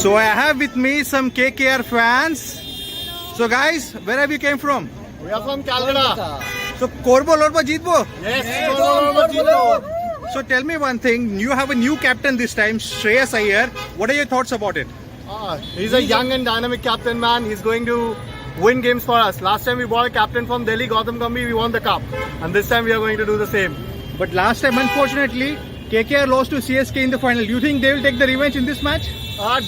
So I have with me some KKR fans. So guys, where have you came from? We are from Kolkata. So Korbo Lorbo Jeetbo. Yes, Kolkata. So tell me one thing. You have a new captain this time, Shreyas Iyer. What are your thoughts about it? He's a young and dynamic captain, man. He's going to win games for us. Last time we bought a captain from Delhi, Gautam Gambhir, we won the cup. And this time we are going to do the same. But last time, unfortunately, KKR lost to CSK in the final. Do you think they will take the revenge in this match?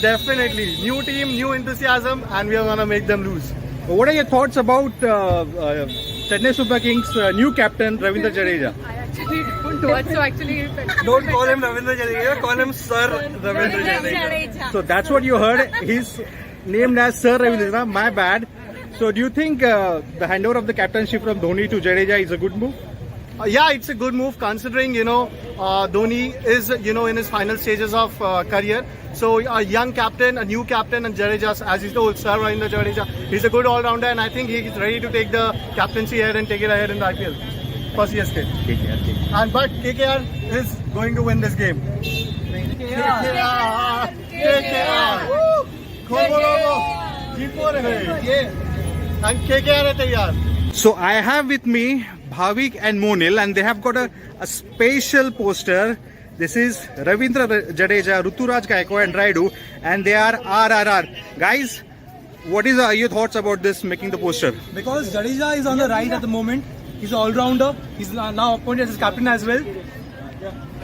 Definitely. New team, new enthusiasm, and we are going to make them lose. What are your thoughts about Chennai Super Kings new captain Ravindra Jadeja? I actually don't watch, so actually... Don't call him Ravindra Jadeja, call him Sir Ravindra Jadeja. So that's what you heard. He's named as Sir Ravindra. My bad. So do you think the handover of the captainship from Dhoni to Jadeja is a good move? Yeah, it's a good move considering, Dhoni is, in his final stages of career. So a young captain, a new captain, and Jadeja, as he's told, Sir Ravindra Jadeja, he's a good all-rounder, and I think he's ready to take the captaincy ahead and take it ahead in the IPL for CSK. KKR. But KKR is going to win this game. KKR! And KKR hai yaar. So I have with me Bhavik and Monil, and they have got a special poster. This is Ravindra Jadeja, Ruturaj Gaikwad and Raidu, and they are RRR. Guys, what is your thoughts about this making the poster? Because Jadeja is on the right at the moment. He's an all-rounder. He's now appointed as captain as well.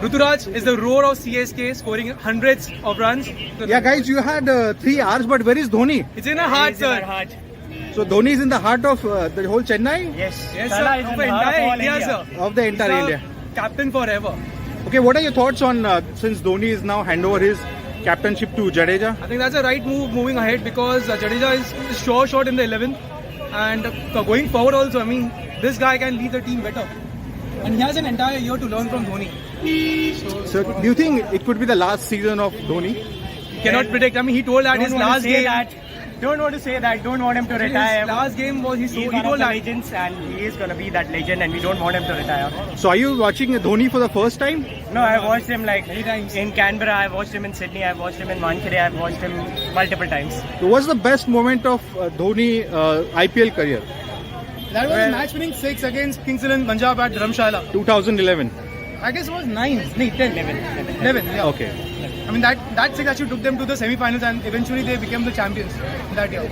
Ruturaj is the roar of CSK, scoring hundreds of runs. Yeah, guys, you had 3 hours, but where is Dhoni? It's in a heart, sir. So Dhoni is in the heart of the whole Chennai? Yes, sir. Of the entire India, sir. Of the entire India. Captain forever. Okay, what are your thoughts on since Dhoni is now hand over his captainship to Jadeja? I think that's a right move moving ahead because Jadeja is sure shot in the 11th. And going forward also, I mean, this guy can lead the team better. And he has an entire year to learn from Dhoni. So do you think it could be the last season of Dhoni? Cannot predict. I mean, he told that his last game. Don't want to say that. Don't want him to retire. His last game was He's one of the legends, and he is going to be that legend, and we don't want him to retire. So are you watching Dhoni for the first time? No, I watched him like many times in Canberra. I watched him in Sydney. I watched him in Wankhede. I've watched him multiple times. So what's the best moment of Dhoni IPL career? That was match-winning 6 against Kings and Punjab at Dharamshala. 2011. I guess it was 9, 10. 11, yeah. Okay. I mean, that 6 actually took them to the semi-finals and eventually they became the champions that year.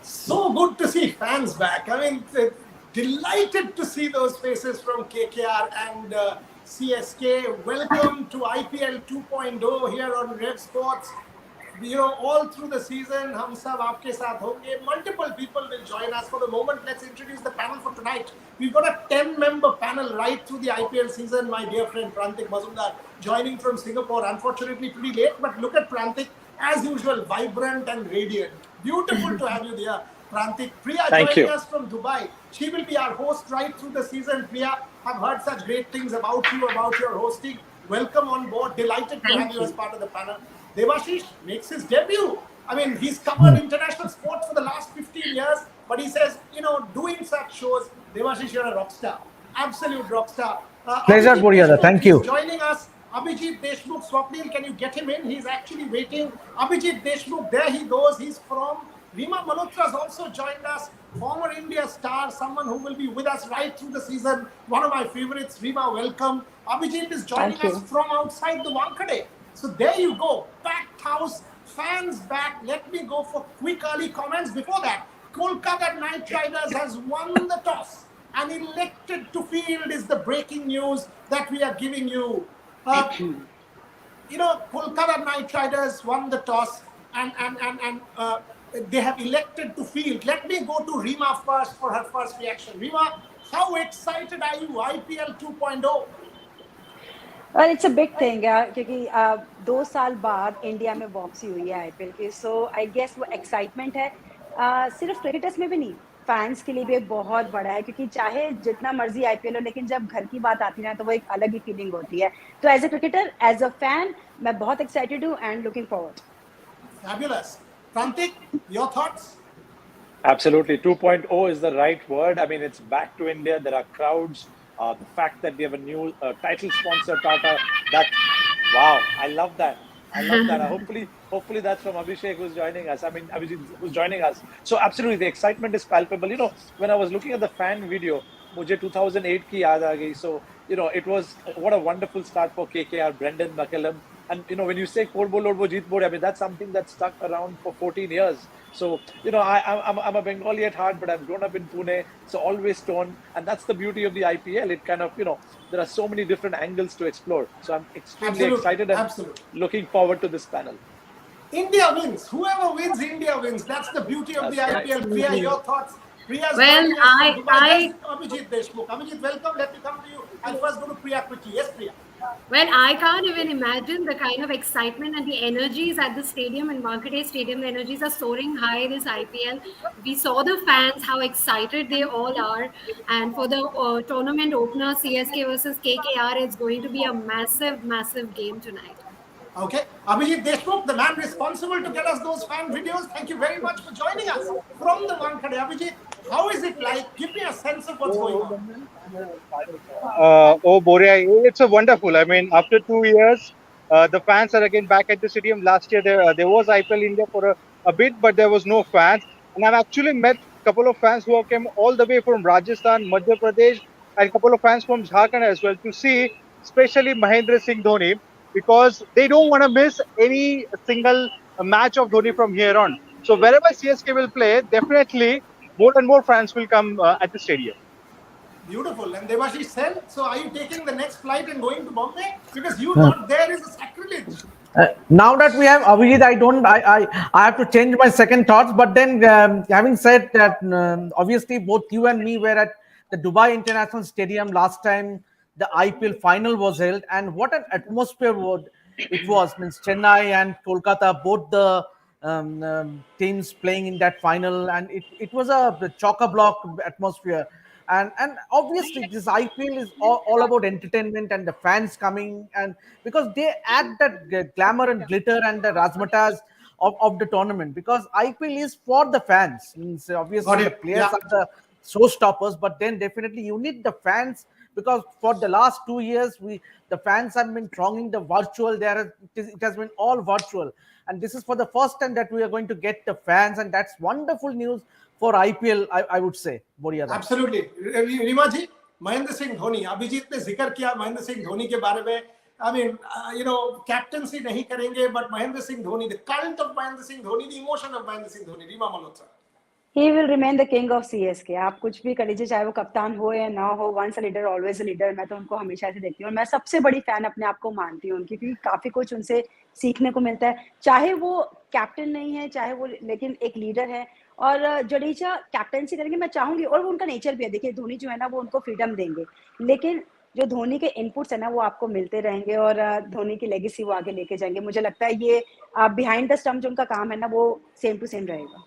So good to see fans back. I mean, delighted to see those faces from KKR and CSK. Welcome to IPL 2.0 here on Red Sports. All through the season, hum sab aapke saath honge. Multiple people will join us. For the moment, let's introduce the panel for tonight. We've got a 10-member panel right through the IPL season. My dear friend Prantik Mazumdar joining from Singapore. Unfortunately, pretty late, but look at Prantik, as usual, vibrant and radiant. Beautiful to have you there, Prantik. Priya joining us from Dubai. She will be our host right through the season. Priya, I've heard such great things about you, about your hosting. Welcome on board. Delighted to have you as part of the panel. Devashish makes his debut. I mean, he's covered international sports for the last 15 years, but he says, doing such shows, Devashish, you're a rock star. Absolute rock star. Pleasure, Puriyada. Thank you. Joining us, Abhijit Deshmukh. Swapnil, can you get him in? He's actually waiting. Abhijit Deshmukh, there he goes. He's from Rima Malhotra's also joined us. Former India star, someone who will be with us right through the season. One of my favorites. Rima, welcome. Abhijit is joining us from outside the Wankhede. So there you go, packed house, fans back. Let me go for quick early comments. Before that, Kolkata Knight Riders has won the toss and elected to field is the breaking news that we are giving you. Kolkata Knight Riders won the toss and they have elected to field. Let me go to Rima first for her first reaction. Rima, how excited are you, IPL 2.0? Well, it's a big thing क्योंकि 2 साल बाद India में वापसी हुई है IPL की. सो I guess वो excitement है सिर्फ क्रिकेटर्स में भी नहीं, फैंस के लिए भी बहुत बड़ा है क्योंकि चाहे जितना मर्जी आईपीएल हो लेकिन जब घर की बात आती है ना तो वो एक अलग ही फीलिंग होती है. तो as a cricketer, as a fan, मैं बहुत एक्साइटेड हूँ and looking forward. Fabulous. Prantik, your thoughts? Absolutely. 2.0 is the right word. I mean, it's back to India. There are crowds. The fact that we have a new title sponsor, Tata, that, wow, I love that. I love that. Hopefully that's from Abhishek who's joining us. I mean, Abhishek who's joining us. So absolutely, the excitement is palpable. You know, when I was looking at the fan video, मुझे 2008 की याद आ गई. So, you know, it was what a wonderful start for KKR, Brendan McCullum. And, you know, when you say Kod Bol Lord Bo Jeet Bod, I mean, that's something that's stuck around for 14 years. So, you know, I'm a Bengali at heart, but I've grown up in Pune, so always torn. And that's the beauty of the IPL. It kind of, you know, there are so many different angles to explore. So I'm extremely Absolutely, excited and absolutely. looking forward to this panel. India wins. Whoever wins, India wins. That's the beauty of the That's right. IPL. Priya, your thoughts? Priya's Well, joining us from Dubai. I There's Abhijit Deshmukh. Abhijit, welcome. Let me come to you. I'll first go to Priya quickly. Yes, Priya. well, I can't even imagine the kind of excitement and the energies at the stadium in Wankhede Stadium. The energies are soaring high this IPL. We saw the fans, how excited they all are. And for the tournament opener, CSK versus KKR, it's going to be a massive, massive game tonight. Okay. Abhijit Deshmukh, the man responsible to get us those fan videos. Thank you very much for joining us from the Wankhede. Abhijit, how is it like? Give me a sense of what's going on. Oh, Boria, it's a wonderful. I mean, after 2 years, the fans are again back at the stadium. Last year, there was IPL India for a bit, but there was no fans. And I've actually met a couple of fans who have came all the way from Rajasthan, Madhya Pradesh, and a couple of fans from Jharkhand as well to see, especially Mahendra Singh Dhoni, because they don't want to miss any single match of Dhoni from here on. So wherever CSK will play, definitely more and more fans will come at the stadium. Beautiful. And Devashish said, so are you taking the next flight and going to Bombay? Because you not there is a sacrilege. Now that we have Abhijit, I have to change my second thoughts. But then, having said that, obviously both you and me were at the Dubai International Stadium last time the IPL final was held, and what an atmosphere it was. Means Chennai and Kolkata, both the teams playing in that final, and it was a chock-a-block atmosphere. And obviously this IPL is all about entertainment and the fans coming, and because they add that glamour and glitter and the razzmatazz of the tournament, because IPL is for the fans. Means Got obviously the it. players Yeah. are the showstoppers, but then definitely you need the fans, because for the last 2 years the fans have been thronging the virtual. It has been all virtual, and this is for the first time that we are going to get the fans, and that's wonderful news for IPL. I would say, Boria. Absolutely. Reema जी, महेंद्र सिंह धोनी, अभिजीत ने जिक्र किया महेंद्र सिंह धोनी के बारे में. I mean, captaincy नहीं करेंगे, but Mahendra Singh Dhoni, the cult of Mahendra Singh Dhoni, the emotion of Mahendra Singh Dhoni. Reema Malhotra. He will remain the king of CSK. आप कुछ भी कर लीजिए, चाहे वो कप्तान हो या ना हो, once a leader always a leader. मैं तो उनको हमेशा से देखती हूँ और मैं सबसे बड़ी फैन अपने आप को मानती हूँ उनकी, क्योंकि काफी कुछ उनसे सीखने को मिलता है. चाहे वो कैप्टन नहीं है, चाहे वो, लेकिन एक लीडर है. और जडेजा कैप्टनसी करेंगे, मैं चाहूंगी, और वो उनका नेचर भी है. देखिए धोनी जो है ना, वो उनको फ्रीडम देंगे, लेकिन जो धोनी के इनपुट्स है ना, वो आपको मिलते रहेंगे और धोनी की लेगेसी वो आगे लेके जाएंगे. मुझे लगता है ये बिहाइंड द स्टम्प जो उनका काम है ना, वो सेम टू सेम रहेगा.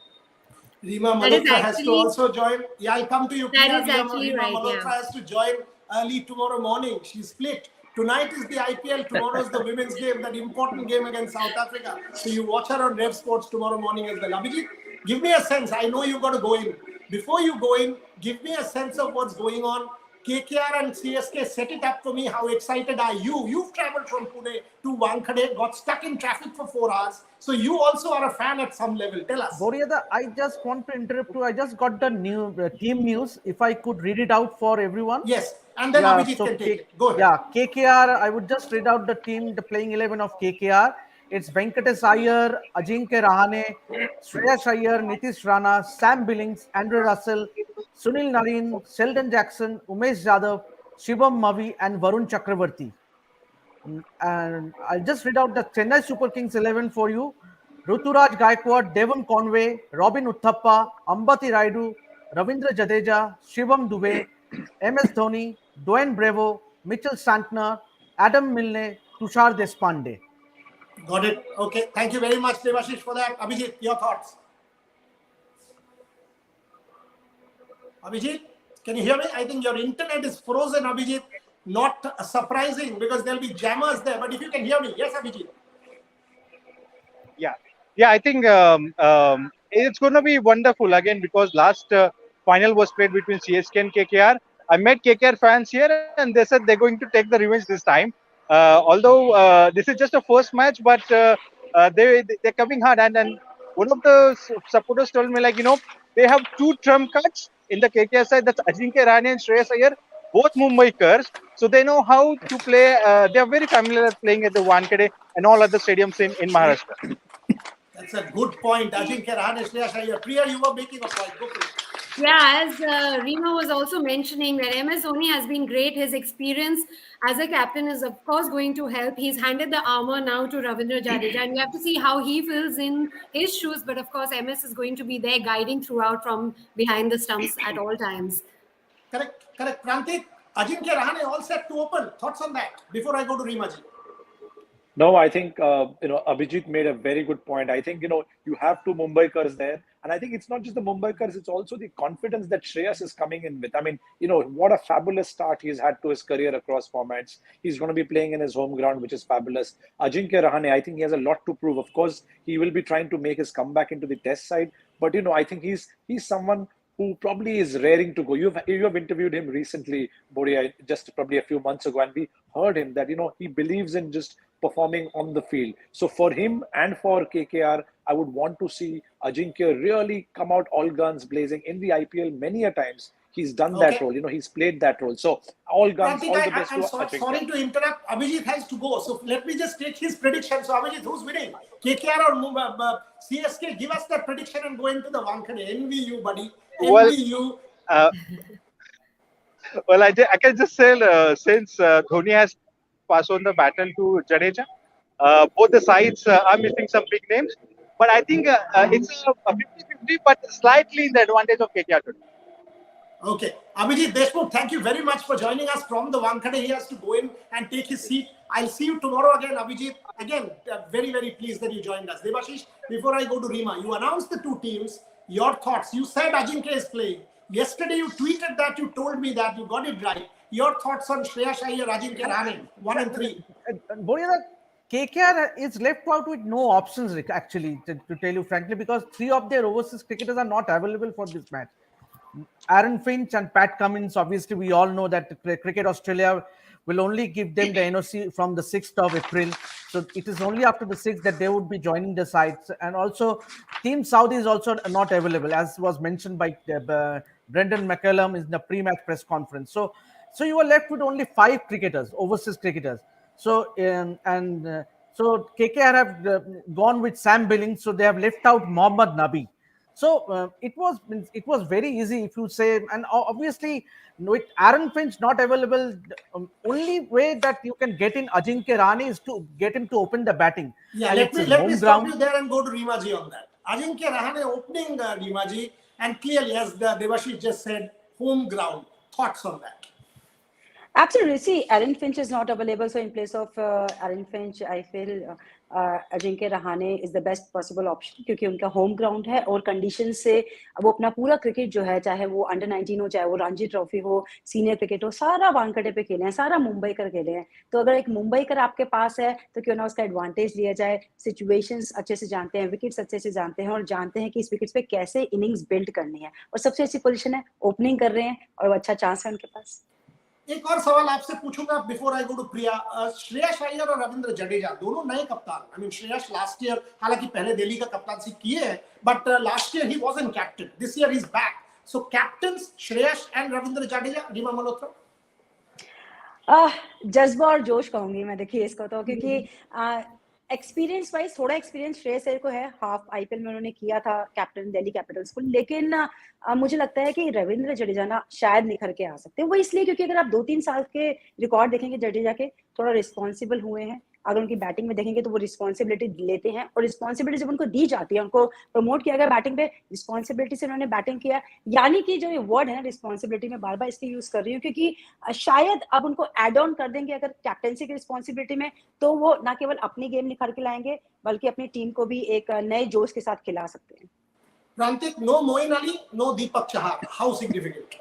Rima That is Malhotra has to actually also join. Yeah, I'll come to you. that Priya. is actually Rima right. Malhotra Yeah. has to join early tomorrow morning. She's split. Tonight is the IPL. Tomorrow is the women's game, that important game against South Africa. So you watch her on Rev Sports tomorrow morning as well. Abhijit, give me a sense. I know you've got to go in. Before you go in, give me a sense of what's going on. KKR and CSK, set it up for me. How excited are you? You've traveled from Pune to Wankhede, got stuck in traffic for 4 hours. So you also are a fan at some level. Tell us. Boria, I just want to interrupt you. I just got the new team news. If I could read it out for everyone. Yes, and then Yeah, Abhijit so can take it. Go ahead. yeah, KKR. I would just read out the team, the playing 11 of KKR. It's Venkatesh Iyer, Ajinkya Rahane, Shreyash Iyer, Nitish Rana, Sam Billings, Andrew Russell, Sunil Narine, Sheldon Jackson, Umesh Jadhav, Shivam Mavi, and Varun Chakravarti. And I'll just read out the Chennai Super Kings 11 for you. Ruturaj Gaikwad, Devon Conway, Robin Uthappa, Ambati Raidu, Ravindra Jadeja, Shivam Dubey, MS Dhoni, Dwayne Bravo, Mitchell Santner, Adam Milne, Tushar Deshpande. Got it. Okay. Thank you very much, Devashish, for that. Abhijit, your thoughts? Abhijit, can you hear me? I think your internet is frozen, Abhijit. Not surprising because there'll be jammers there. But if you can hear me, yes, Abhijit. Yeah, I think it's going to be wonderful again because last final was played between CSK and KKR. I met KKR fans here and they said they're going to take the revenge this time. Although this is just a first match, but they're coming hard. And one of the supporters told me, like, they have two trump cards in the KKR side. That's Ajinkya Rahane and Shreyas Iyer, both Mumbaikars. So they know how to play. They are very familiar at playing at the Wankhede and all other stadiums in Maharashtra. That's a good point. Ajinkya Rahane, Shreyas Iyer. Priya, you were making a point. Go for it. Yeah, as Rima was also mentioning, that MS Dhoni has been great. His experience as a captain is, of course, going to help. He's handed the armor now to Ravindra Jadeja, and we have to see how he fills in his shoes. But of course, MS is going to be there guiding throughout from behind the stumps at all times. Correct, correct. Prantik, Ajinkya Rahane all set to open. Thoughts on that before I go to Rimaji? No, I think Abhijit made a very good point. I think you have two Mumbaikars there, and I think it's not just the Mumbaikars; it's also the confidence that Shreyas is coming in with. I mean, what a fabulous start he's had to his career across formats. He's going to be playing in his home ground, which is fabulous. Ajinkya Rahane, I think he has a lot to prove. Of course, he will be trying to make his comeback into the Test side, but I think he's someone who probably is raring to go. You have interviewed him recently, Boria, just probably a few months ago, and we heard him that he believes in just performing on the field. So for him and for KKR, I would want to see Ajinkya really come out all guns blazing in the IPL many a times. He's done that role. He's played that role. So all guns, all the best to Ajinkya. Sorry to interrupt. Abhijit has to go. So let me just take his prediction. So Abhijit, who's winning? KKR or CSK? Give us that prediction and go into the Wankhede. Envy you, buddy. Envy you. Well, I can just say since Dhoni has passed on the baton to Jadeja, both the sides are missing some big names. But I think it's a 50-50, but slightly in the advantage of KKR today. Okay. Abhijit Deshmukh, thank you very much for joining us from the Wankhede. He has to go in and take his seat. I'll see you tomorrow again, Abhijit. Again, very, very pleased that you joined us. Debashish, before I go to Rima, you announced the two teams. Your thoughts. You said Ajinkya is playing. Yesterday, you tweeted that. You told me that. You got it right. Your thoughts on Shreyas Iyer, Ajinkya Rahane, 1 and 3. Boria, KKR is left out with no options, actually, to tell you frankly, because 3 of their overseas cricketers are not available for this match. Aaron Finch and Pat Cummins, obviously, we all know that Cricket Australia will only give them the NOC from the 6th of April. So it is only after the 6th that they would be joining the sides. And also, Team Saudi is also not available, as was mentioned by Brendan McCullum in the pre-match press conference. So you are left with only 5 cricketers, overseas cricketers. So so KKR have gone with Sam Billings. So they have left out Mohammad Nabi. So it was very easy, if you say, and obviously with Aaron Finch not available, only way that you can get in Ajinkya Rahane is to get him to open the batting. Yeah, let me stop you there and go to Rimaji on that. Ajinkya Rahane opening Rimaji, and clearly, as Debashish just said, home ground. Thoughts on that? Absolutely. See, Aaron Finch is not available. So in place of Aaron Finch, I feel Ajinkya Rahane is the best possible option क्योंकि उनका home ground है और condition से वो अपना पूरा cricket जो है, चाहे वो अंडर 19 हो, चाहे वो रणजी ट्रॉफी हो, सीनियर क्रिकेट हो, सारा वानखेड़े पे खेले हैं, सारा मुंबई कर खेले हैं. तो अगर एक मुंबई कर आपके पास है तो क्यों ना उसका एडवांटेज लिया जाए. सिचुएशंस अच्छे से जानते हैं, विकेट्स अच्छे से जानते हैं और जानते हैं कि इस विकेट्स पे कैसे इनिंग्स बिल्ड करनी है और सबसे अच्छी पोजीशन है, ओपनिंग कर रहे हैं और अच्छा चांस है उनके पास. एक और सवाल आपसे पूछूंगा before I go to Priya. Shreyas Iyer और रविंद्र जडेजा दोनों नए कप्तान. I mean Shreyas last year हालांकि पहले दिल्ली का कप्तानसी किए हैं, but last year he wasn't captain. This year he is back. So captains Shreyas and Ravindra Jadeja. Rima Malhotra. जज्बा और जोश कहूंगी मैं, देखिए इसको तो, क्योंकि एक्सपीरियंस वाइज थोड़ा एक्सपीरियंस श्रेयस अय्यर को है. हाफ आईपीएल में उन्होंने किया था कैप्टन दिल्ली कैपिटल्स को, लेकिन मुझे लगता है कि रविंद्र जडेजा ना शायद निखर के आ सकते हैं. वो इसलिए क्योंकि अगर आप 2-3 साल के रिकॉर्ड देखेंगे जडेजा के, थोड़ा रिस्पॉन्सिबल हुए हैं. अगर उनकी बैटिंग में देखेंगे तो वो रिस्पॉन्सिबिलिटी लेते हैं और रिस्पॉन्सिबिलिटी जब उनको दी जाती है, उनको प्रमोट किया गया बैटिंग पे, रिस्पॉन्सिबिलिटी से उन्होंने बैटिंग किया. यानी कि जो ये वर्ड है ना रिस्पॉन्सिबिलिटी, में बार बार इसलिए यूज कर रही हूँ क्योंकि शायद अब उनको एड ऑन कर देंगे अगर कैप्टनसी की रिस्पॉन्सिबिलिटी में, तो वो ना केवल अपनी गेम निखर के लाएंगे बल्कि अपनी टीम को भी एक नए जोश के साथ खिला सकते हैं. Prantik, no Moeen Ali, no Deepak Chahar. How significant?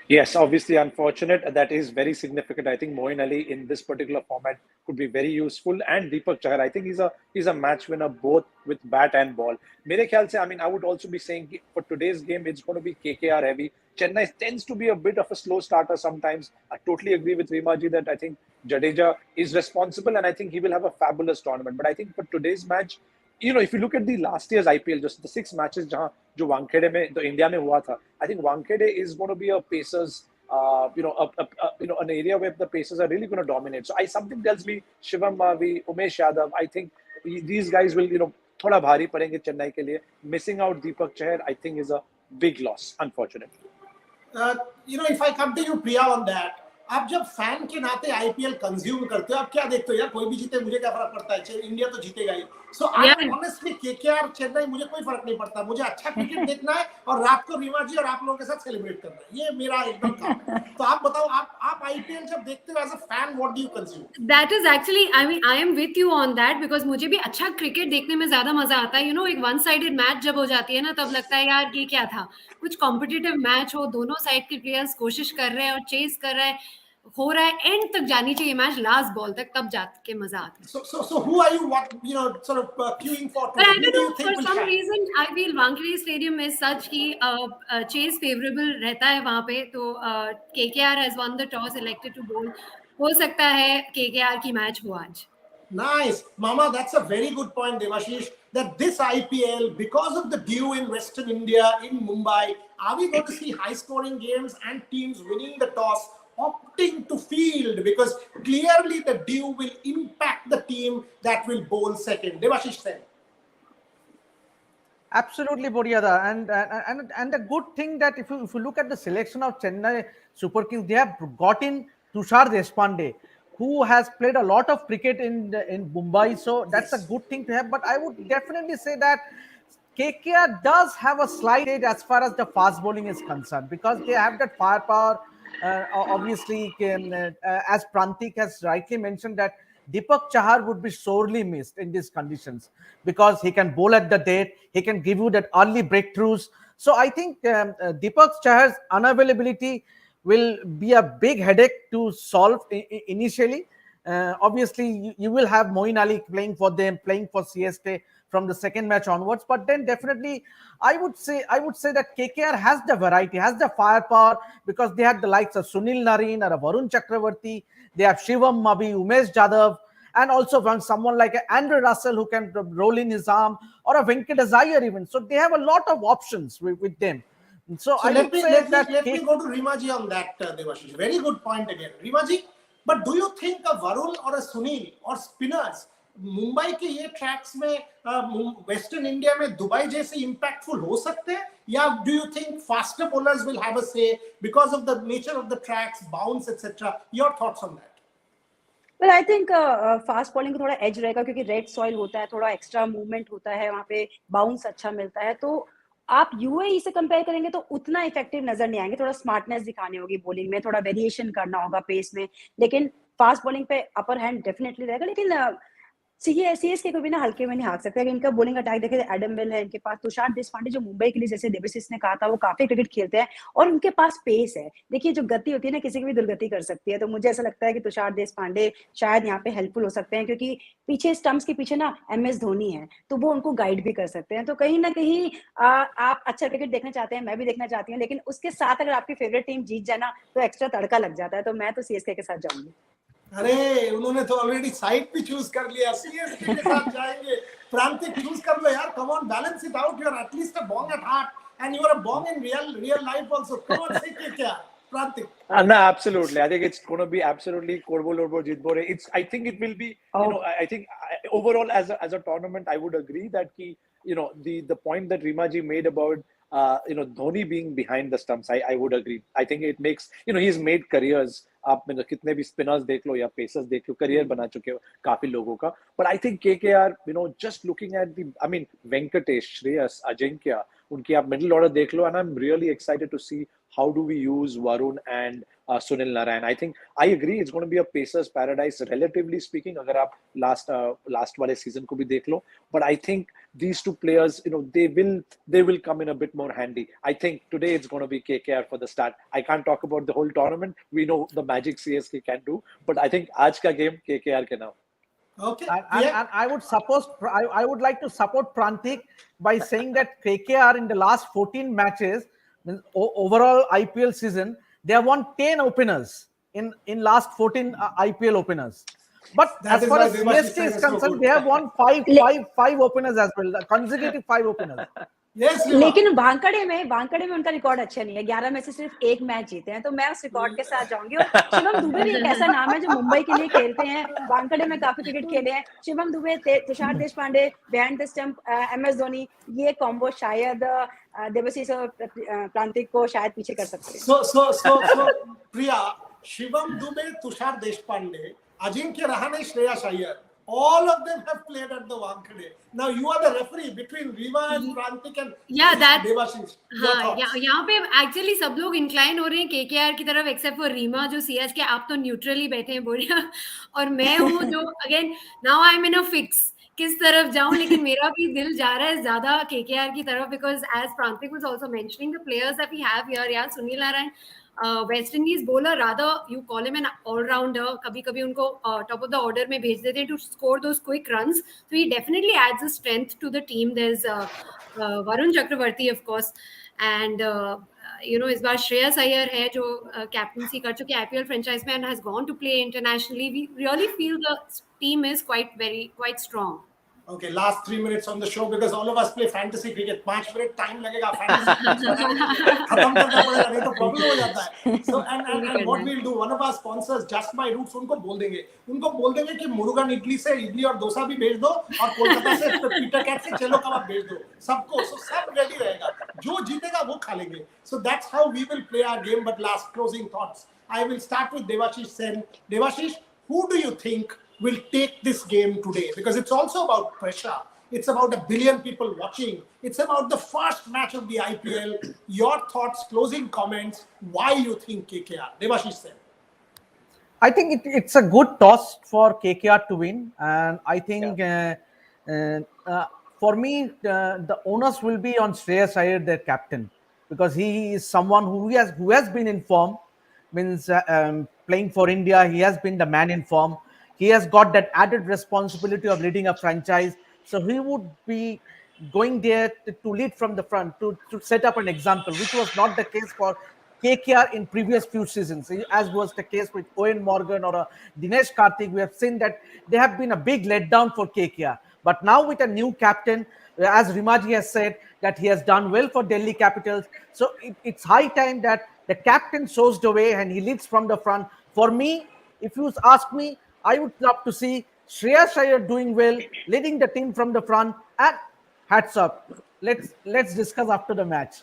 Yes, obviously unfortunate. That is very significant. I think Moeen Ali in this particular format could be very useful. And Deepak Chahar, I think he's a match winner both with bat and ball. मेरे ख्याल से, I mean, I would also be saying for today's game, it's going to be KKR heavy. Chennai tends to be a bit of a slow starter sometimes. I totally agree with Rimaji that I think Jadeja is responsible and I think he will have a fabulous tournament. But I think for today's match, if you look at the last year's IPL, just the 6 matches जो वानखेड़े में तो India में हुआ था, I think Wankhede is going to be a Pacers, an area where the Pacers are really going to dominate. So something tells me Shivam Mavi, Umesh Yadav, I think these guys will, थोड़ा भारी पड़ेंगे चेन्नई के लिए. Missing out Deepak Chahar, I think, is a big loss, unfortunately. If I come to you, Priya, on that, आप जब fan के नाते IPL consume करते हो, आप क्या देखते हो? यार कोई भी जीते मुझे क्या फर्क पड़ता है, इंडिया तो जीतेगा ही. सो आई ऑनेस्टली केकेआर चेन्नई मुझे कोई फर्क नहीं पड़ता. मुझे अच्छा क्रिकेट देखना है और रात को रीमा जी और आप लोगों के साथ सेलिब्रेट करना है. ये मेरा एकदम काम है. तो आप बताओ, आप आईपीएल जब देखते हो as a fan, what do you consume? That is actually, I mean, I am with you on that because मुझे भी अच्छा क्रिकेट देखने में ज्यादा मजा आता है. एक वन साइडेड मैच जब हो जाती है ना, तब लगता है यार ये क्या था. कुछ कॉम्पिटिटिव मैच हो, दोनों साइड के प्लेयर्स कोशिश कर रहे हैं और चेस कर रहे हैं, हो रहा है, एंड तक जानी चाहिए मैच, लास्ट बॉल तक, तब जाके मजा आता है. So who are you sort of queuing for? But I don't know, for some reason I feel Wankhede Stadium is such कि chase favorable रहता है वहाँ पे, तो KKR has won the toss, elected to bowl. हो सकता है KKR की मैच हो आज. Nice, Mama. That's a very good point, Devashish. That this IPL, because of the dew in Western India, in Mumbai, are we going to see high-scoring games and teams winning the toss, opting to field? Because clearly the dew will impact the team that will bowl second. Devashish said. Absolutely, Boryada, and the good thing that if you look at the selection of Chennai Super Kings, they have got in Tushar Deshpande, who has played a lot of cricket in Mumbai. So that's a good thing to have. But I would definitely say that KKR does have a slight edge as far as the fast bowling is concerned, because they have that firepower. Obviously, as Prantik has rightly mentioned, that Deepak Chahar would be sorely missed in these conditions, because he can bowl at the dead, he can give you that early breakthroughs. So I think Deepak Chahar's unavailability will be a big headache to solve initially. Obviously, you will have Moeen Ali playing for them, playing for CSK from the second match onwards. But then definitely, I would say that KKR has the variety, has the firepower, because they had the likes of Sunil Narine or Varun Chakravarti. They have Shivam Mabi, Umesh Jadhav, and also from someone like Andrew Russell who can roll in his arm, or a Venkat Iyer even. So they have a lot of options with them. So I let would say that let me go to Rimaji on that, Devashish. Very good point again, Rimaji. But do you think a Varun or a Sunil or spinners Mumbai के ये tracks में western India में Dubai जैसे impactful हो सकते हैं, या do you think faster bowlers will have a say because of the nature of the tracks, bounce etcetera? Your thoughts on that? Well I think fast bowling को थोड़ा as रहेगा, क्योंकि रेड सॉइल होता है, थोड़ा एक्स्ट्रा मूवमेंट होता है वहाँ पे, बाउंस अच्छा मिलता है. तो आप यूएई से कंपेयर करेंगे तो उतना इफेक्टिव नजर नहीं आएंगे. थोड़ा स्मार्टनेस दिखानी होगी बॉलिंग में, थोड़ा वेरिएशन करना होगा पेस में, लेकिन फास्ट बॉलिंग पे अपर हैंड डेफिनेटली रहेगा. लेकिन सीएसके को भी ना हल्के में नहीं हाक सकते. अगर इनका बॉलिंग अटैक देखे तो एडम विल है इनके पास, तुषार देशपांडे जो मुंबई के लिए, जैसे देवसिस ने कहा था, वो काफी क्रिकेट खेलते हैं और उनके पास पेस है. देखिए जो गति होती है ना, किसी की भी दुर्गति कर सकती है. तो मुझे ऐसा लगता है कि तुषार देशपांडे शायद यहाँ पे हेल्पफुल हो सकते हैं, क्योंकि पीछे स्टंप्स के पीछे ना MS धोनी है, तो वो उनको गाइड भी कर सकते हैं. तो कहीं ना कहीं आप अच्छा क्रिकेट देखना चाहते हैं, मैं भी देखना चाहती हूँ, लेकिन उसके साथ अगर आपकी फेवरेट टीम जीत जाए ना, तो एक्स्ट्रा तड़का लग जाता है. तो मैं तो सीएसके के साथ जाऊंगी. अरे उन्होंने तो ऑलरेडी साइड भी चूज कर लिया, सीएसके के साथ जाएंगे. प्रांतिक चूज कर लो यार, come on, balance it out. You are at least a bong at heart and you are a bong in real life also. Come on, say क्या Prantik? No, absolutely. I think it's going to be absolutely Korbo Lorbo Jitbore. I think it will be, I think overall as a tournament, I would agree that the point that Rimaji made about Dhoni being behind the stumps, I would agree. I think it makes, he's made careers. आप कितने भी spinners देख लो या pacers देख लो, career बना चुके हो काफी लोगों का. But I think KKR, just looking at Venkatesh, Shreyas, Ajinkya, उनकी आप middle order देख लो, and I'm really excited to see how do we use Varun and Sunil Narayan. I think I agree it's going to be a Pacers paradise relatively speaking. अगर आप last वाले season को भी देख लो, but I think these two players, they will come in a bit more handy. I think today it's going to be KKR for the start. I can't talk about the whole tournament. We know the magic CSK can do, but I think आज का game KKR के नाम. Okay. And I would like to support Prantik by saying that KKR in the last 14 matches, overall IPL season, they have won 10 openers in last 14 IPL openers. But That as is far why as Devashish CSK Sen is is so concerned, good. they have won five openers as well, consecutive 5 openers. Yes, Rima. लेकिन वानखड़े में उनका record अच्छा नहीं है, 11 में से सिर्फ एक मैच जीते हैं, तो मैं उस रिकॉर्ड के साथ जाऊंगी। और शिवम दुबे भी एक ऐसा नाम है जो मुंबई के लिए खेलते हैं, वानखड़े में काफी क्रिकेट खेले हैं। Shivam Dubey, Tushar Deshpande, behind the stump MS Dhoni, ये कॉम्बो शायद देवशीष और प्रांतिक को शायद पीछे कर सकते हैं। So, Priya, Shivam Dubey, Tushar Deshpande, Ajinkya Rahane, Shreya Iyer, all of them have played at the Wankhede. Now you are the referee between Rima and Prantik and Devashish. हाँ, यहाँ पे एक्चुअली सब लोग इंक्लाइन हो रहे हैं KKR की तरफ एक्सेप्ट फॉर रीमा जो CSK, आप तो न्यूट्रली बैठे हैं बोलिया, और मैं हूँ जो again now I am in a fix किस तरफ जाऊं, लेकिन मेरा भी दिल जा रहा है ज्यादा KKR की तरफ because as Prantik was also mentioning the players that we have here, यार Sunil Narine West Indies bowler, rather you call him an allrounder, कभी कभी उनको टॉप ऑफ द ऑर्डर में भेज देते हैं to score those quick runs, तो ही definitely adds a strength to the team. There is Varun Chakravarthy of course, and इस बार श्रेयस अय्यर है जो कैप्टनसी कर चुके IPL फ्रेंचाइज में and has gone to play internationally. We really feel the team is quite strong. Okay, last 3 minutes on the show because all of us play fantasy cricket. 5 minute time लगेगा fantasy cricket खत्म करना पड़ेगा, नहीं तो problem हो जाता है. So and what we'll do, one of our sponsors Just My Roots, उनको बोल देंगे कि मुरुगन इडली से इडली और डोसा भी भेज दो और कोलकाता से पीटर कैट से चेलो कबाब भेज दो सबको, so सब ready रहेगा, जो जीतेगा वो खा लेंगे. So that's how we will play our game. But last closing thoughts, I will start with Devashish Sen. Devashish, who do you think will take this game today? Because it's also about pressure. It's about a billion people watching. It's about the first match of the IPL. Your thoughts, closing comments, why you think KKR? Devashish Sen. I think it's a good toss for KKR to win. And I think for me, the onus will be on Shreyas Iyer, their captain, because he is someone who has been in form, means playing for India. He has been the man in form. He has got that added responsibility of leading a franchise. So he would be going there to lead from the front, to set up an example, which was not the case for KKR in previous few seasons, as was the case with Owen Morgan or Dinesh Karthik. We have seen that they have been a big letdown for KKR. But now with a new captain, as Rimaji has said, that he has done well for Delhi Capitals. So it's high time that the captain shows the way and he leads from the front. For me, if you ask me, I would love to see Shreyas Iyer doing well, leading the team from the front, and hats up. Let's discuss after the match.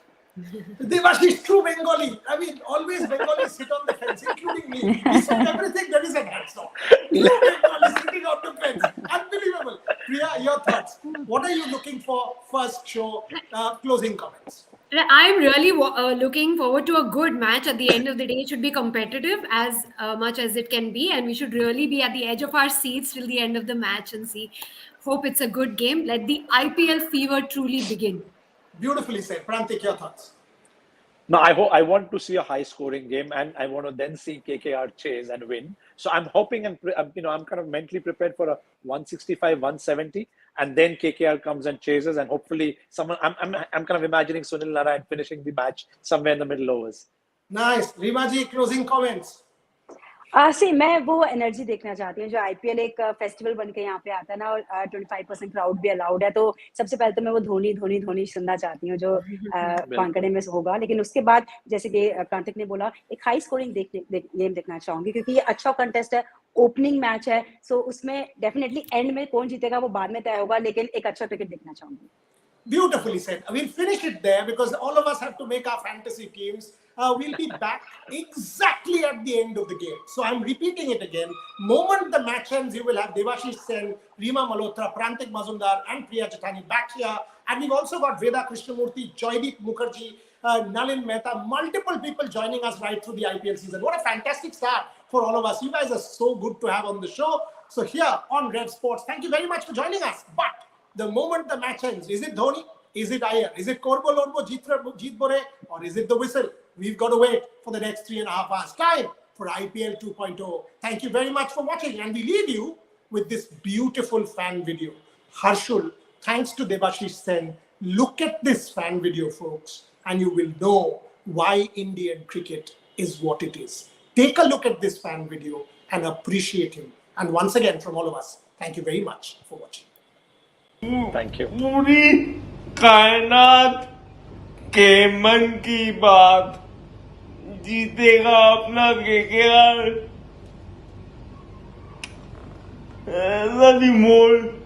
Devashish, true Bengali. I mean, always Bengalis sit on the fence, including me. We said everything that is an hats off. True Bengali sitting on the fence. Unbelievable. Priya, your thoughts. What are you looking for? First show, closing comments. I'm really looking forward to a good match. At the end of the day, it should be competitive as much as it can be, and we should really be at the edge of our seats till the end of the match and see. Hope it's a good game. Let the IPL fever truly begin. Beautifully said. Prantik, your thoughts. No, I want to see a high-scoring game, and I want to then see KKR chase and win. So I'm hoping, and I'm kind of mentally prepared for a 165, 170, and then KKR comes and chases, and hopefully someone. I'm kind of imagining Sunil Narayan finishing the match somewhere in the middle overs. Nice, Rimaji, closing comments. सी मैं वो energy देखना चाहती हूँ जो IPL एक festival बन के यहाँ पे आता है ना, और 25% क्राउड भी अलाउड है, तो सबसे पहले तो मैं वो धोनी सुनना चाहती हूँ जो वानखेड़े में होगा। लेकिन उसके बाद जैसे कि प्रांतिक ने बोला, एक हाई स्कोरिंग गेम देखना चाहूंगी, क्योंकि ये अच्छा कंटेस्ट है, ओपनिंग मैच है, सो उसमें डेफिनेटली एंड में कौन जीतेगा वो बाद में तय होगा, लेकिन एक अच्छा क्रिकेट देखना चाहूंगी। Beautifully said. We'll finish it there because all of us have to make our fantasy teams. We'll be back exactly at the end of the game. So I'm repeating it again. Moment the match ends, you will have Devashish Sen, Rima Malhotra, Prantik Mazumdar, and Priya Chathani back here And we've also got Veda Krishnamurthy, Joydeep Mukherjee, Nalin Mehta, multiple people joining us right through the IPL season. What a fantastic start for all of us. You guys are so good to have on the show. So here on Red Sports, thank you very much for joining us. But the moment the match ends, is it Dhoni? Is it Iyer? Is it Korbo Lorbo, Jeet Bore? Or is it the whistle? We've got to wait for the next 3.5 hours. Time for IPL 2.0. Thank you very much for watching. And we leave you with this beautiful fan video. Harshul, thanks to Debashish Sen. Look at this fan video, folks, and you will know why Indian cricket is what it is. Take a look at this fan video and appreciate him. And once again, from all of us, thank you very much for watching. Thank you. पूरी कायनात के मन की बात जीतेगा अपना KKR. Love you more.